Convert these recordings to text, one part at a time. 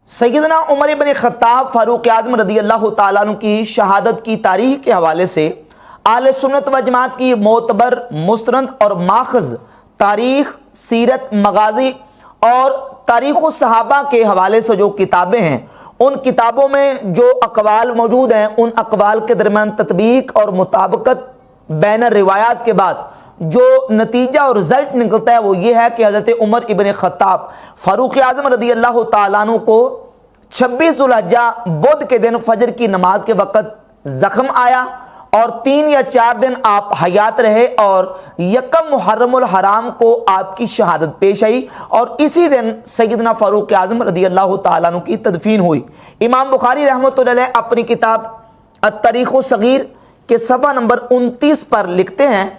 سیدنا عمر ابن خطاب فاروق اعظم رضی اللہ تعالیٰ عنہ کی شہادت کی تاریخ کے حوالے سے اہل سنت و جماعت کی معتبر مستند اور ماخذ تاریخ، سیرت، مغازی اور تاریخ الصحابہ کے حوالے سے جو کتابیں ہیں، ان کتابوں میں جو اقوال موجود ہیں، ان اقوال کے درمیان تطبیق اور مطابقت بین الروایات کے بعد جو نتیجہ اور رزلٹ نکلتا ہے وہ یہ ہے کہ حضرت عمر ابن خطاب فاروق اعظم رضی اللہ تعالیٰ عنہ کو 26 ذو الحجہ بدھ کے دن فجر کی نماز کے وقت زخم آیا اور 3 یا 4 دن آپ حیات رہے اور یکم محرم الحرام کو آپ کی شہادت پیش آئی اور اسی دن سیدنا فاروق اعظم رضی اللہ تعالیٰ عنہ کی تدفین ہوئی۔ امام بخاری رحمۃ اللہ علیہ اپنی کتاب التاریخ الصغیر کے صفحہ نمبر 29 پر لکھتے ہیں،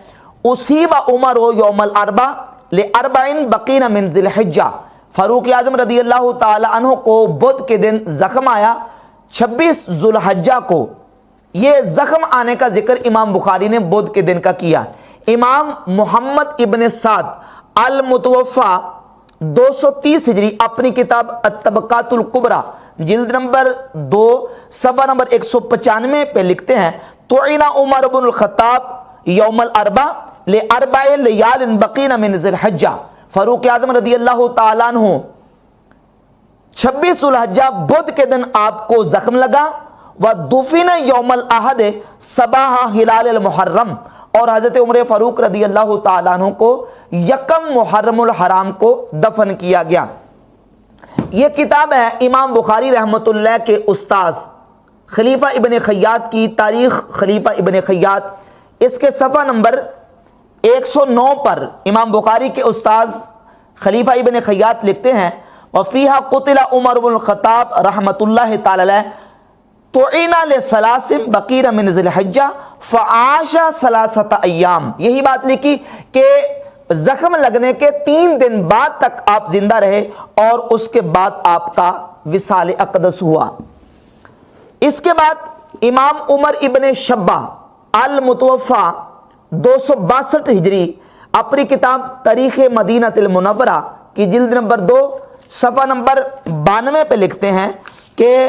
اصیب عمر یوم الاربع لاربعین بقین من ذی الحجہ، فاروق اعظم رضی اللہ تعالی عنہ کو بدھ کے دن زخم آیا 26 ذو الحجہ کو۔ یہ زخم آنے کا ذکر امام بخاری نے بدھ کے دن کا کیا۔ امام محمد ابن سعد المتوفا 230 ہجری اپنی کتاب الطبقات الکبریٰ جلد نمبر 2 صفحہ نمبر 195 پہ لکھتے ہیں، طعن عمر بن الخطاب یوم الاربع لاربع لیال بقین من ذی الحجہ، فاروق اعظم رضی اللہ تعالیٰ عنہ 26 ذو الحجہ بدھ کے دن آپ کو زخم لگا، ودفن یوم الاحد صباح ہلال المحرم، اور حضرت عمر فاروق رضی اللہ تعالیٰ عنہ کو یکم محرم الحرام کو دفن کیا گیا۔ یہ کتاب ہے امام بخاری رحمۃ اللہ کے استاذ خلیفہ ابن خیاط کی تاریخ خلیفہ ابن خیاط، اس کے صفحہ نمبر 109 پر امام بخاری کے استاذ خلیفہ ابن خیاط لکھتے ہیں، وفیہا قتل عمر بن الخطاب رحمۃ اللہ تعالی علیہ طعن لثلاث بقین من ذی الحجہ فعاش 3 ایام۔ یہی بات لکھی کہ زخم لگنے کے 3 دن بعد تک آپ زندہ رہے اور اس کے بعد آپ کا وصال اقدس ہوا۔ اس کے بعد امام عمر ابن شبہ المتوفا 262 ہجری اپنی کتاب تاریخ مدینہ المنورہ کی جلد نمبر 2 صفحہ نمبر 92 پہ لکھتے ہیں کہ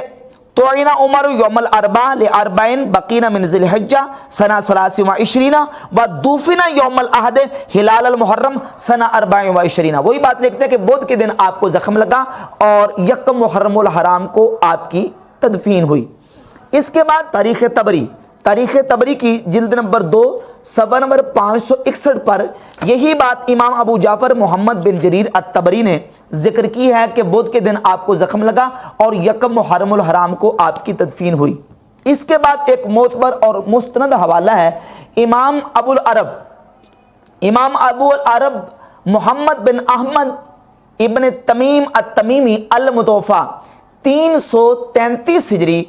طعن عمر یوم الاربع لاربعین بقین من ذی الحجہ سنہ 23 ودفن یوم الاحد ہلال المحرم سنہ 24۔ وہی بات لکھتے ہیں کہ بدھ کے دن آپ کو زخم لگا اور یکم محرم الحرام کو آپ کی تدفین ہوئی۔ اس کے بعد تاریخ تبری کی جلد نمبر 2 صفحہ نمبر 561 پر یہی بات امام ابو جعفر محمد بن جریر الطبری نے ذکر کی ہے کہ بدھ کے دن آپ کو زخم لگا اور یکم محرم الحرام کو آپ کی تدفین ہوئی۔ اس کے بعد ایک معتبر اور مستند حوالہ ہے امام ابو العرب محمد بن احمد ابن تمیم التمیمی المتوفا 333 ہجری،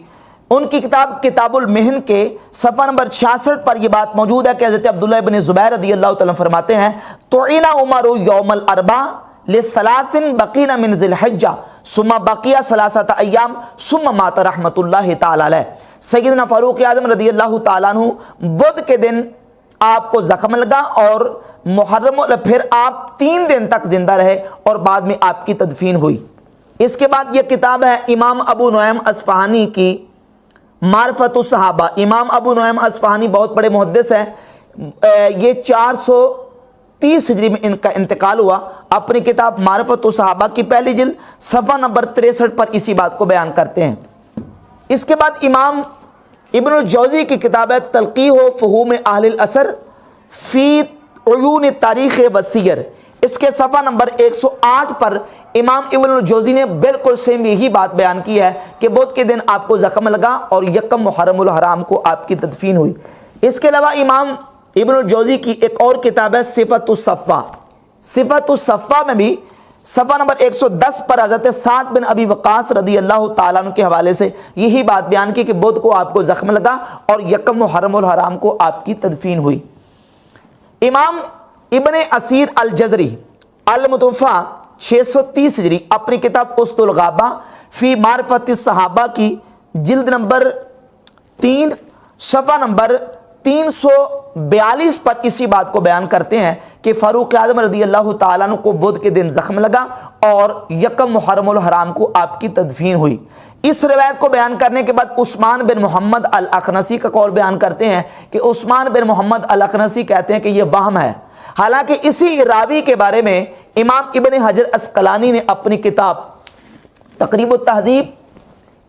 ان کی کتاب المہن کے صفحہ نمبر 66 پر یہ بات موجود ہے کہ حضرت عبداللہ ابن زبیر رضی اللہ تعالیٰ فرماتے ہیں، طعن عمر یوم الاربع لثلاث بقین من ذی الحجہ ثم بقی 3 ایام ثم مات رحمۃ اللہ تعالی علیہ۔ سیدنا فاروق اعظم رضی اللہ تعالیٰ عنہ بدھ کے دن آپ کو زخم لگا اور محرم پھر آپ 3 دن تک زندہ رہے اور بعد میں آپ کی تدفین ہوئی۔ اس کے بعد یہ کتاب ہے امام ابو نعیم اصفہانی کی معرفت الصحابہ۔ امام ابو نعیم اصفہانی بہت بڑے محدث ہیں، یہ 430 ہجری میں ان کا انتقال ہوا۔ اپنی کتاب معرفت الصحابہ کی پہلی جلد صفحہ نمبر 63 پر اسی بات کو بیان کرتے ہیں۔ اس کے بعد امام ابن الجوزی کی کتاب ہے تلقیح و فہوم اہل الاثر فی عیون تاریخ والسیر، اس کے صفحہ نمبر 108 پر امام ابن الجوزی نے بالکل سیم یہی بات بیان کی ہے کہ بدھ کے دن آپ کو زخم لگا اور یکم محرم الحرام کو آپ کی تدفین ہوئی۔ اس کے علاوہ امام ابن الجوزی کی ایک اور کتاب ہے صفت الصفہ میں بھی صفحہ نمبر 110 پر حضرت سعد بن ابی وقاص رضی اللہ تعالیٰ عنہ کے حوالے سے یہی بات بیان کی کہ بدھ کو آپ کو زخم لگا اور یکم محرم الحرام کو آپ کی تدفین ہوئی۔ امام ابن اسیر الجزری المتوفا 630 ہجری اپنی کتاب اسد الغابہ فی معرفت الصحابہ کی جلد نمبر 3 صفحہ نمبر 342 پر اسی بات کو بیان کرتے ہیں کہ فاروق اعظم رضی اللہ تعالیٰ عنہ کو بدھ کے دن زخم لگا اور یکم محرم الحرام کو آپ کی تدفین ہوئی۔ اس روایت کو بیان کرنے کے بعد عثمان بن محمد الاخنسی کا قول بیان کرتے ہیں کہ عثمان بن محمد الاخنسی کہتے ہیں کہ یہ وہم ہے۔ حالانکہ اسی راوی کے بارے میں امام ابن حجر اسقلانی نے اپنی کتاب تقریب التہذیب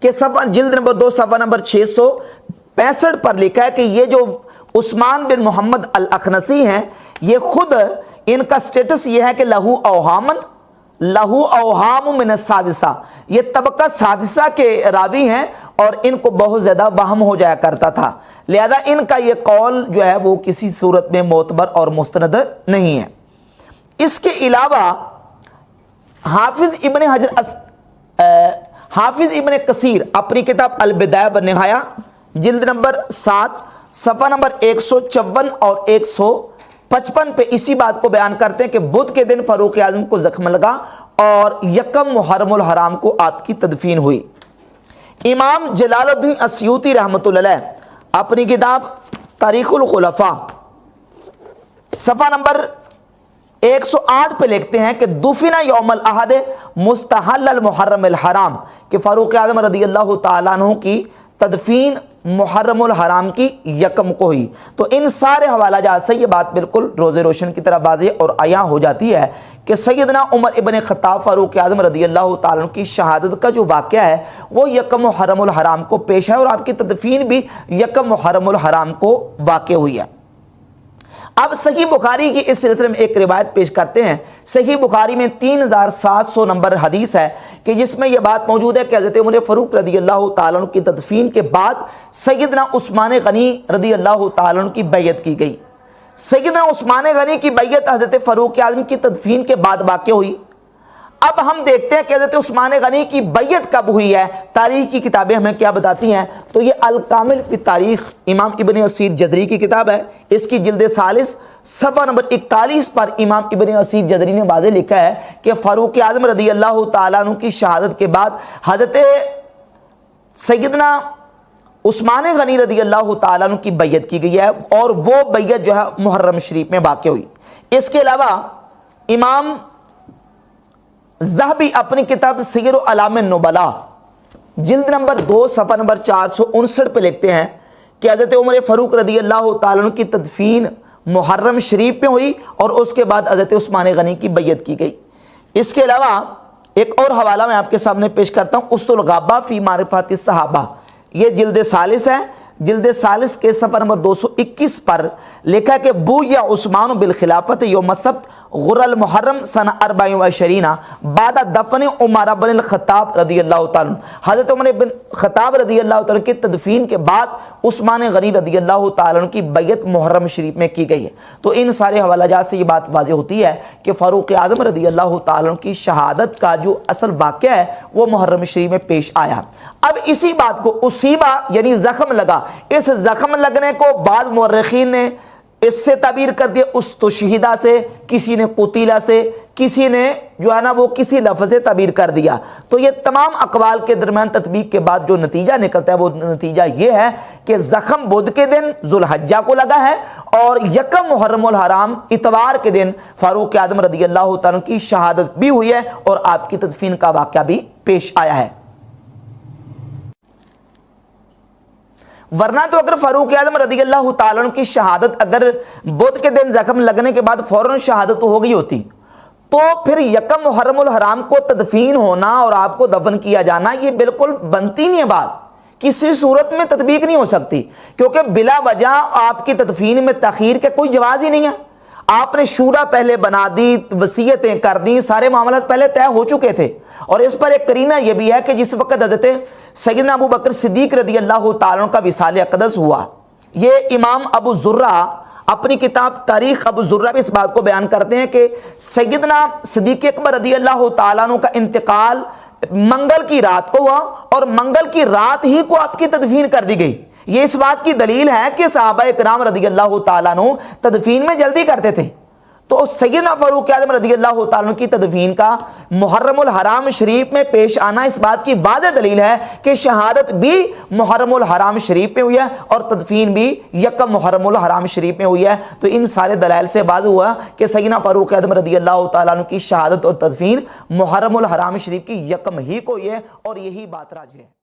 کے جلد نمبر 2 صفحہ نمبر 665 پر لکھا ہے کہ یہ جو عثمان بن محمد الاخنسی ہیں، یہ خود ان کا سٹیٹس یہ ہے کہ لہو اوہام من السادسہ، یہ طبقہ سادسہ کے راوی ہیں اور ان کو بہت زیادہ وہم ہو جایا کرتا تھا، لہذا ان کا یہ قول جو ہے وہ کسی صورت میں معتبر اور مستند نہیں ہے۔ اس کے علاوہ حافظ ابن کثیر اپنی کتاب البدایہ والنہایہ جلد نمبر 7 صفحہ نمبر 154 اور 155 پہ اسی بات کو بیان کرتے ہیں کہ بدھ کے دن فاروق اعظم کو زخم لگا اور یکم محرم الحرام کو آپ کی تدفین ہوئی۔ امام جلال الدین السیوطی رحمۃ اللہ علیہ اپنی کتاب تاریخ الخلفاء صفحہ نمبر 108 پہ لکھتے ہیں کہ دفن یوم الاحد مستحل المحرم الحرام، کہ فاروق اعظم رضی اللہ تعالیٰ عنہ کی تدفین محرم الحرام کی یکم کو ہوئی۔ تو ان سارے حوالہ جات سے یہ بات بالکل روز روشن کی طرح واضح اور عیاں ہو جاتی ہے کہ سیدنا عمر ابن خطاب فاروق اعظم رضی اللہ تعالیٰ عنہ کی شہادت کا جو واقعہ ہے وہ یکم محرم الحرام کو پیش ہے اور آپ کی تدفین بھی یکم محرم الحرام کو واقع ہوئی ہے۔ اب صحیح بخاری کی اس سلسلے میں ایک روایت پیش کرتے ہیں۔ صحیح بخاری میں 3700 نمبر حدیث ہے کہ جس میں یہ بات موجود ہے کہ حضرت عمر فاروق رضی اللہ تعالیٰ عنہ کی تدفین کے بعد سیدنا عثمان غنی رضی اللہ تعالیٰ عنہ کی بیعت کی گئی۔ سیدنا عثمان غنی کی بیعت حضرت فاروق اعظم کی تدفین کے بعد واقع ہوئی۔ اب ہم دیکھتے ہیں کہ حضرت عثمان غنی کی بیعت کب ہوئی ہے، تاریخ کی کتابیں ہمیں کیا بتاتی ہیں، تو یہ الکامل فی تاریخ امام ابن اسیر جزری کی کتاب ہے، اس کی جلد 40 صفحہ نمبر 41 پر امام ابن اسیر جزری نے واضح لکھا ہے کہ فاروق اعظم رضی اللہ تعالیٰ عنہ کی شہادت کے بعد حضرت سیدنا عثمان غنی رضی اللہ تعالیٰ عنہ کی بیعت کی گئی ہے اور وہ بیعت جو ہے محرم شریف میں واقع ہوئی۔ اس کے علاوہ امام ذہبی اپنی کتاب سیر اعلام النبلاء جلد نمبر 2 صفحہ نمبر 459 پہ لکھتے ہیں کہ حضرت عمر فاروق رضی اللہ تعالیٰ عنہ کی تدفین محرم شریف میں ہوئی اور اس کے بعد حضرت عثمان غنی کی بیعت کی گئی۔ اس کے علاوہ ایک اور حوالہ میں آپ کے سامنے پیش کرتا ہوں، اسد الغابہ فی معرفت الصحابہ، یہ جلد 40 ہے، جلد 40 کے صفحہ نمبر 221 پر لکھا کہ بو یا عثمان بالخلافت یوم السبت غر المحرم سنہ 24 بعد دفن عمر بن الخطاب رضی اللہ تعالیٰ عنہ، حضرت عمر بن خطاب رضی اللہ تعالیٰ کی تدفین کے بعد عثمان غنی رضی اللہ تعالیٰ عنہ کی بیعت محرم شریف میں کی گئی ہے۔ تو ان سارے حوالہ جات سے یہ بات واضح ہوتی ہے کہ فاروق اعظم رضی اللہ تعالیٰ عنہ کی شہادت کا جو اصل واقعہ ہے وہ محرم شریف میں پیش آیا۔ اب اسی بات کو اصیبہ یعنی زخم لگا، اس زخم لگنے کو بعض مورخین نے اس سے تعبیر کر دیا استشہدہ سے، کسی نے قتیلہ سے، کسی نے جو ہے نا وہ کسی لفظ سے تعبیر کر دیا۔ تو یہ تمام اقوال کے درمیان تطبیق کے بعد جو نتیجہ نکلتا ہے وہ نتیجہ یہ ہے کہ زخم بدھ کے دن ذوالحجہ کو لگا ہے اور یکم محرم الحرام اتوار کے دن فاروق اعظم رضی اللہ تعالیٰ کی شہادت بھی ہوئی ہے اور آپ کی تدفین کا واقعہ بھی پیش آیا ہے۔ ورنہ تو اگر فاروق اعظم رضی اللہ تعالیٰ عنہ کی شہادت اگر بدھ کے دن زخم لگنے کے بعد فوراً شہادت ہو گئی ہوتی تو پھر یکم محرم الحرام کو تدفین ہونا اور آپ کو دفن کیا جانا یہ بالکل بنتی نہیں ہے، بات کسی صورت میں تطبیق نہیں ہو سکتی، کیونکہ بلا وجہ آپ کی تدفین میں تاخیر کا کوئی جواز ہی نہیں ہے۔ آپ نے شورا پہلے بنا دی، وصیتیں کر دی، سارے معاملات پہلے طے ہو چکے تھے۔ اور اس پر ایک قرینہ یہ بھی ہے کہ جس وقت حضرت سیدنا ابو بکر صدیق رضی اللہ تعالیٰ عنہ کا وصال اقدس ہوا، یہ امام ابو زرہ اپنی کتاب تاریخ ابو زرہ میں اس بات کو بیان کرتے ہیں کہ سیدنا صدیق اکبر رضی اللہ تعالیٰ عنہ کا انتقال منگل کی رات کو ہوا اور منگل کی رات ہی کو آپ کی تدفین کر دی گئی۔ یہ اس بات کی دلیل ہے کہ صحابہ کرام رضی اللہ تعالیٰ عنہ تدفین میں جلدی کرتے تھے۔ تو سیدنا فاروق اعظم رضی اللہ تعالیٰ عنہ کی تدفین کا محرم الحرام شریف میں پیش آنا اس بات کی واضح دلیل ہے کہ شہادت بھی محرم الحرام شریف میں ہوئی ہے اور تدفین بھی یکم محرم الحرام شریف میں ہوئی ہے۔ تو ان سارے دلائل سے واضح ہوا کہ سیدنا فاروق اعظم رضی اللہ تعالیٰ عنہ کی شہادت اور تدفین محرم الحرام شریف کی یکم ہی کو ہوئی ہے، اور یہی بات راجح ہے۔